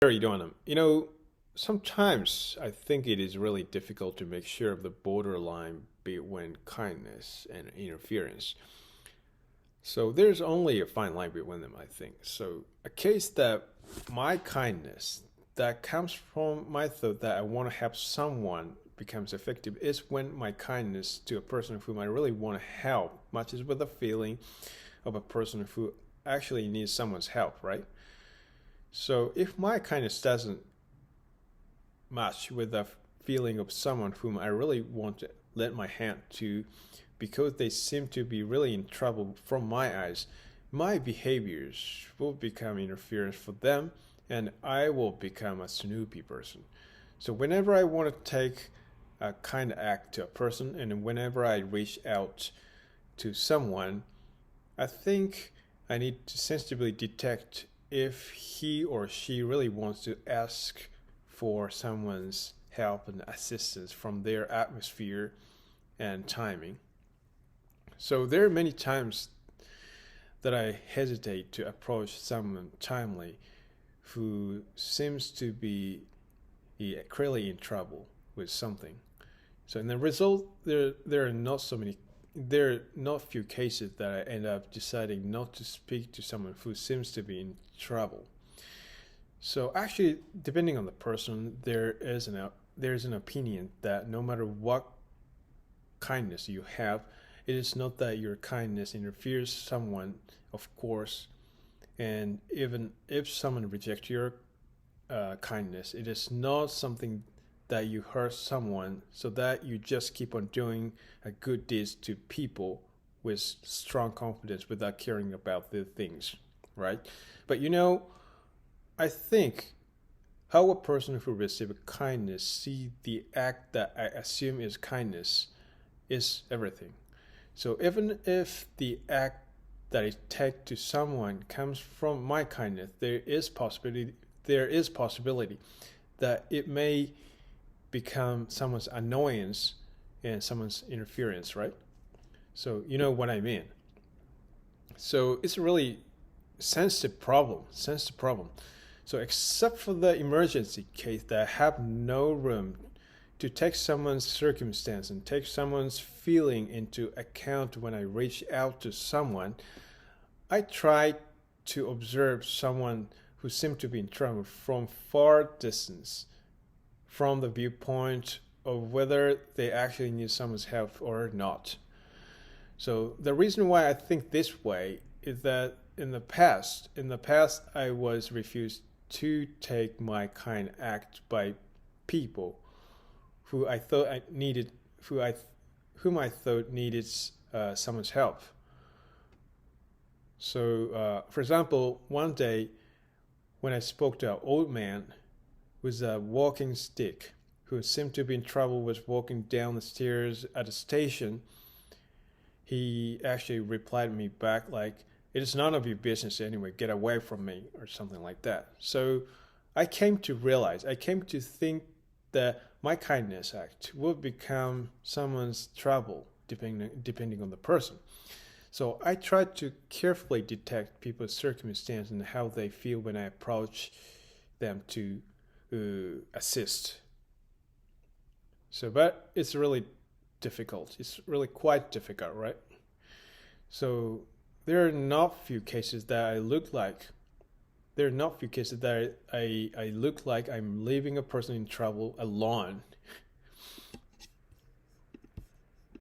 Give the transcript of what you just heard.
How are you doing? Sometimes I think it is really difficult to make sure of the borderline between kindness and interference. So there's only a fine line between them, I think. So a case that my kindness that comes from my thought that I want to help someone becomes effective is when my kindness to a person whom I really want to help matches with the feeling of a person who actually needs someone's help, right? So if my kindness doesn't match with the feeling of someone whom I really want to lend my hand to because they seem to be really in trouble from my eyes, my behaviors will become interference for them and I will become a snoopy person. So whenever I want to take a kind act to a person and whenever I reach out to someone, I think I need to sensitively detect if he or she really wants to ask for someone's help and assistance from their atmosphere and timing. So there are many times that I hesitate to approach someone timely who seems to be clearly in trouble with something. So in the result, there are not so many. There are not few cases that I end up deciding not to speak to someone who seems to be in trouble. So actually, depending on the person, there's an opinion that no matter what kindness you have, it is not that your kindness interferes someone, of course, and even if someone rejects your kindness, it is not something that you hurt someone, so that you just keep on doing a good deeds to people with strong confidence without caring about the things, right? But I think how a person who receives kindness see the act that I assume is kindness is everything. So even if the act that I take to someone comes from my kindness, there is possibility that it may become someone's annoyance and someone's interference, right? So you know what I mean. So it's a really sensitive problem. So except for the emergency case that I have no room to take someone's circumstance and take someone's feeling into account when I reach out to someone, I try to observe someone who seemed to be in trouble from far distance, from the viewpoint of whether they actually need someone's help or not. So the reason why I think this way is that in the past I was refused to take my kind act by people who I thought I needed, whom I thought needed someone's help. So, for example, one day when I spoke to an old man with a walking stick who seemed to be in trouble was walking down the stairs at the station, he actually replied me back like, "It is none of your business anyway, get away from me," or something like that. So I came to think that my kindness act will become someone's trouble depending on the person. So I try to carefully detect people's circumstance and how they feel when I approach them to assist. So, but it's really difficult. It's really quite difficult, right? So there are not few cases that I look like. There are not few cases that I look like I'm leaving a person in trouble alone